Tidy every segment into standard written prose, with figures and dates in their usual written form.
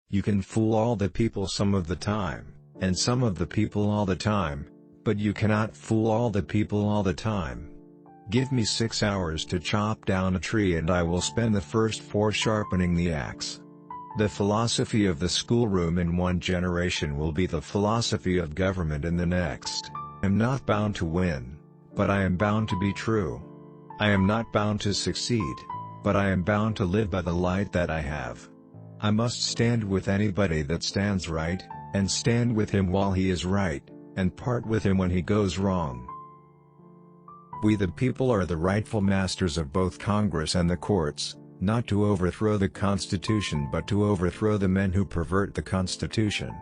You can fool all the people some of the time, and some of the people all the time, but you cannot fool all the people all the time. Give me 6 hours to chop down a tree and I will spend the first 4 sharpening the axe. The philosophy of the schoolroom in one generation will be the philosophy of government in the next. I am not bound to win, but I am bound to be true. I am not bound to succeed, but I am bound to live by the light that I have. I must stand with anybody that stands right, and stand with him while he is right, and part with him when he goes wrong. We the people are the rightful masters of both Congress and the courts, not to overthrow the Constitution but to overthrow the men who pervert the Constitution.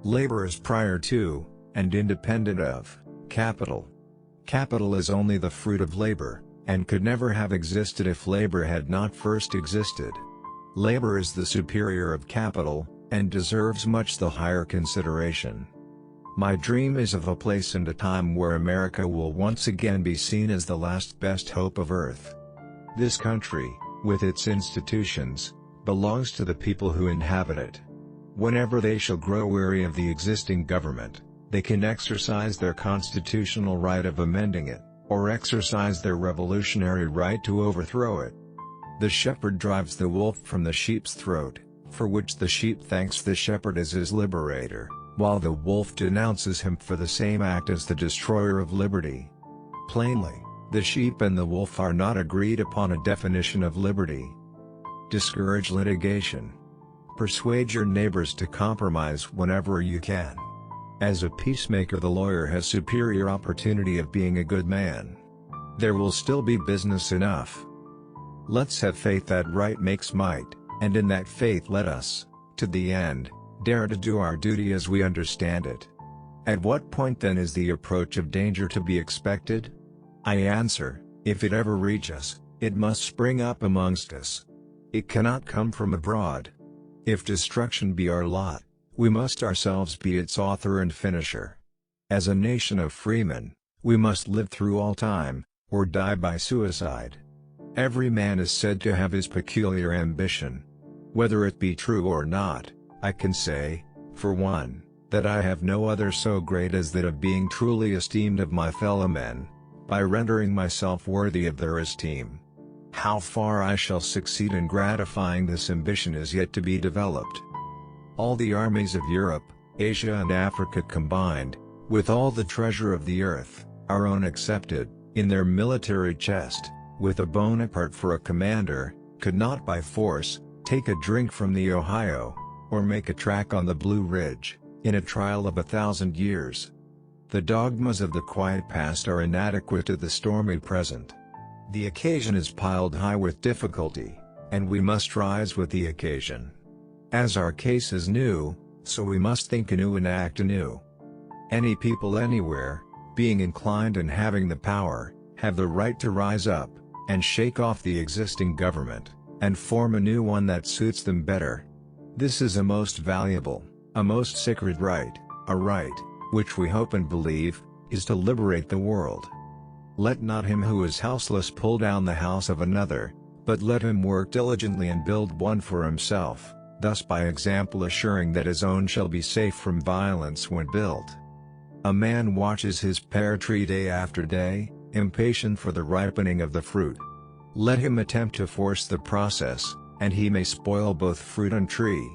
Labor is prior to, and independent of, capital. Capital is only the fruit of labor, and could never have existed if labor had not first existed. Labor is the superior of capital, and deserves much the higher consideration. My dream is of a place and a time where America will once again be seen as the last best hope of earth. This country, with its institutions, belongs to the people who inhabit it. Whenever they shall grow weary of the existing government, they can exercise their constitutional right of amending it, or exercise their revolutionary right to overthrow it. The shepherd drives the wolf from the sheep's throat, for which the sheep thanks the shepherd as his liberator, while the wolf denounces him for the same act as the destroyer of liberty. Plainly, the sheep and the wolf are not agreed upon a definition of liberty. Discourage litigation. Persuade your neighbors to compromise whenever you can. As a peacemaker, the lawyer has superior opportunity of being a good man. There will still be business enough. Let's have faith that right makes might, and in that faith let us, to the end, dare to do our duty as we understand it. At what point then is the approach of danger to be expected? I answer, if it ever reach us, it must spring up amongst us. It cannot come from abroad. If destruction be our lot, we must ourselves be its author and finisher. As a nation of freemen, we must live through all time, or die by suicide. Every man is said to have his peculiar ambition. Whether it be true or not, I can say, for one, that I have no other so great as that of being truly esteemed of my fellow men, by rendering myself worthy of their esteem. How far I shall succeed in gratifying this ambition is yet to be developed. All the armies of Europe, Asia and Africa combined, with all the treasure of the earth, our own excepted, in their military chest, with a Bonaparte for a commander, could not by force, take a drink from the Ohio, or make a track on the Blue Ridge, in a trial of 1,000 years. The dogmas of the quiet past are inadequate to the stormy present. The occasion is piled high with difficulty, and we must rise with the occasion. As our case is new, so we must think anew and act anew. Any people anywhere, being inclined and having the power, have the right to rise up, and shake off the existing government, and form a new one that suits them better. This is a most valuable, a most sacred right, a right, which we hope and believe, is to liberate the world. Let not him who is houseless pull down the house of another, but let him work diligently and build one for himself, thus by example assuring that his own shall be safe from violence when built. A man watches his pear tree day after day, impatient for the ripening of the fruit. Let him attempt to force the process, and he may spoil both fruit and tree.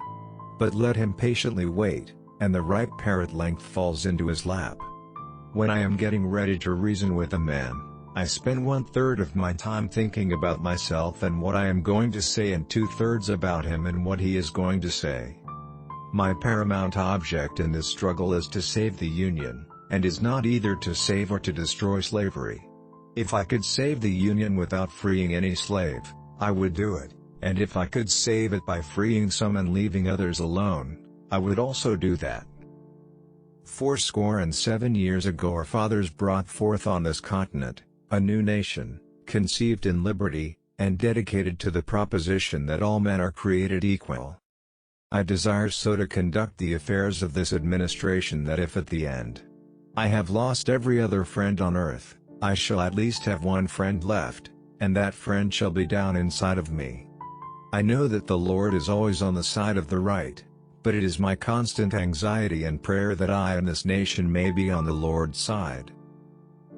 But let him patiently wait, and the ripe pear at length falls into his lap. When I am getting ready to reason with a man, I spend 1/3 of my time thinking about myself and what I am going to say, and 2/3 about him and what he is going to say. My paramount object in this struggle is to save the Union, and is not either to save or to destroy slavery. If I could save the Union without freeing any slave, I would do it, and if I could save it by freeing some and leaving others alone, I would also do that. 77 years ago our fathers brought forth on this continent, a new nation, conceived in liberty, and dedicated to the proposition that all men are created equal. I desire so to conduct the affairs of this administration that if at the end I have lost every other friend on earth, I shall at least have one friend left, and that friend shall be down inside of me. I know that the Lord is always on the side of the right, but it is my constant anxiety and prayer that I and this nation may be on the Lord's side.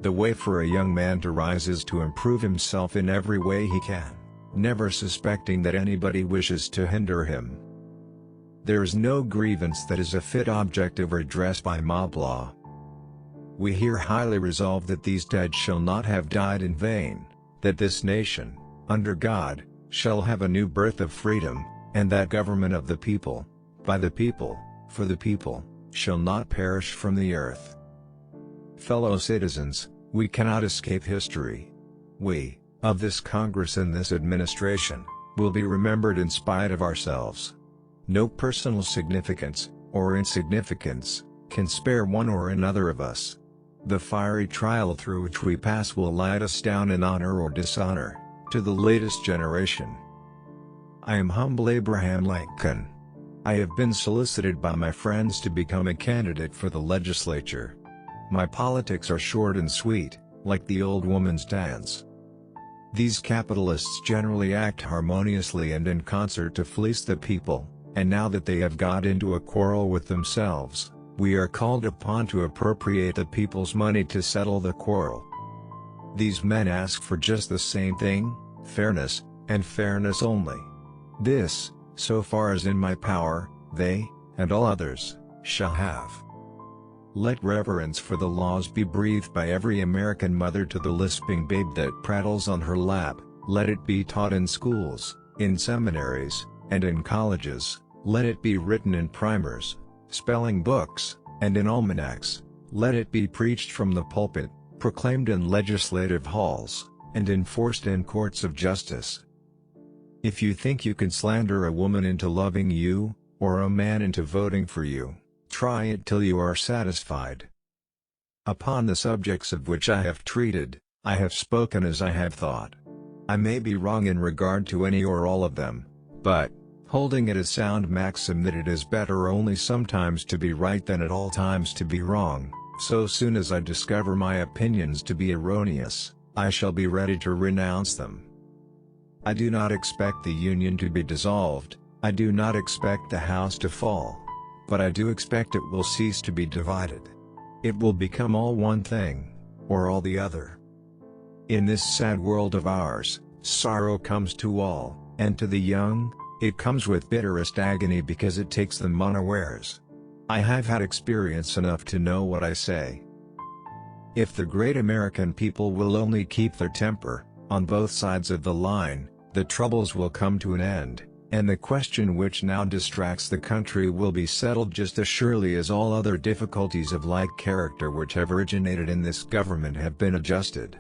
The way for a young man to rise is to improve himself in every way he can, never suspecting that anybody wishes to hinder him. There is no grievance that is a fit object of redress by mob law. We here highly resolve that these dead shall not have died in vain, that this nation, under God, shall have a new birth of freedom, and that government of the people, by the people, for the people, shall not perish from the earth. Fellow citizens, we cannot escape history. We, of this Congress and this administration, will be remembered in spite of ourselves. No personal significance, or insignificance, can spare one or another of us. The fiery trial through which we pass will light us down in honor or dishonor, to the latest generation. I am humble Abraham Lincoln. I have been solicited by my friends to become a candidate for the legislature. My politics are short and sweet, like the old woman's dance. These capitalists generally act harmoniously and in concert to fleece the people, and now that they have got into a quarrel with themselves, we are called upon to appropriate the people's money to settle the quarrel. These men ask for just the same thing, fairness, and fairness only. This, so far as in my power, they, and all others, shall have. Let reverence for the laws be breathed by every American mother to the lisping babe that prattles on her lap. Let it be taught in schools, in seminaries, and in colleges. Let it be written in primers, spelling books, and in almanacs. Let it be preached from the pulpit, proclaimed in legislative halls, and enforced in courts of justice. If you think you can slander a woman into loving you, or a man into voting for you, try it till you are satisfied. Upon the subjects of which I have treated, I have spoken as I have thought. I may be wrong in regard to any or all of them, but, holding it a sound maxim that it is better only sometimes to be right than at all times to be wrong, so soon as I discover my opinions to be erroneous, I shall be ready to renounce them. I do not expect the Union to be dissolved, I do not expect the house to fall, but I do expect it will cease to be divided. It will become all one thing, or all the other. In this sad world of ours, sorrow comes to all, and to the young, it comes with bitterest agony because it takes them unawares. I have had experience enough to know what I say. If the great American people will only keep their temper, on both sides of the line, the troubles will come to an end, and the question which now distracts the country will be settled just as surely as all other difficulties of like character which have originated in this government have been adjusted.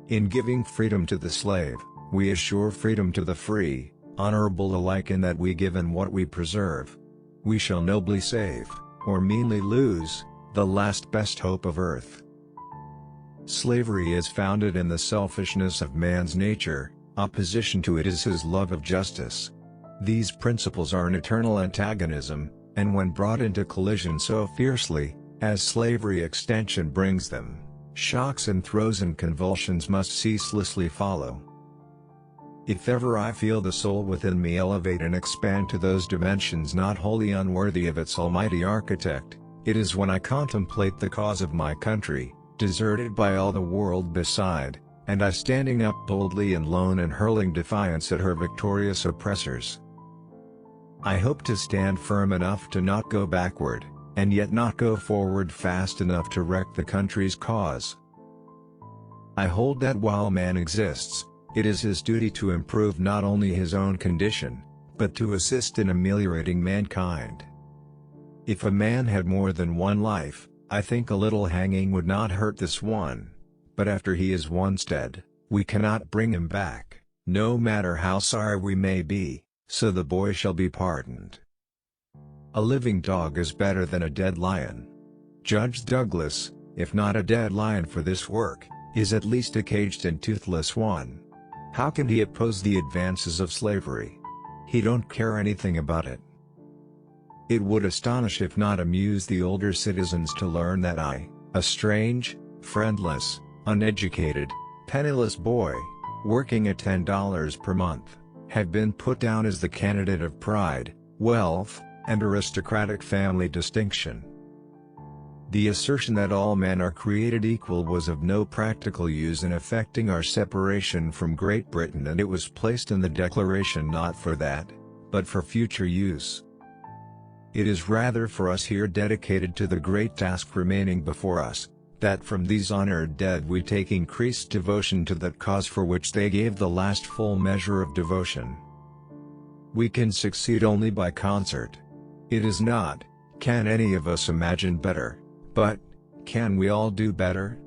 In giving freedom to the slave, we assure freedom to the free, honorable alike in that we give and what we preserve. We shall nobly save, or meanly lose, the last best hope of earth. Slavery is founded in the selfishness of man's nature, opposition to it is his love of justice. These principles are an eternal antagonism, and when brought into collision so fiercely, as slavery extension brings them, shocks and throes and convulsions must ceaselessly follow. If ever I feel the soul within me elevate and expand to those dimensions not wholly unworthy of its almighty architect, it is when I contemplate the cause of my country, deserted by all the world beside, and I standing up boldly and lone and hurling defiance at her victorious oppressors. I hope to stand firm enough to not go backward, and yet not go forward fast enough to wreck the country's cause. I hold that while man exists, it is his duty to improve not only his own condition, but to assist in ameliorating mankind. If a man had more than one life, I think a little hanging would not hurt this one, but after he is once dead, we cannot bring him back, no matter how sorry we may be, so the boy shall be pardoned. A living dog is better than a dead lion. Judge Douglas, if not a dead lion for this work, is at least a caged and toothless one. How can he oppose the advances of slavery? He don't care anything about it. It would astonish if not amuse the older citizens to learn that I, a strange, friendless, uneducated, penniless boy, working at $10 per month, have been put down as the candidate of pride, wealth, and aristocratic family distinction. The assertion that all men are created equal was of no practical use in effecting our separation from Great Britain, and it was placed in the Declaration not for that, but for future use. It is rather for us here dedicated to the great task remaining before us, that from these honored dead we take increased devotion to that cause for which they gave the last full measure of devotion. We can succeed only by concert. It is not, can any of us imagine better, but, can we all do better?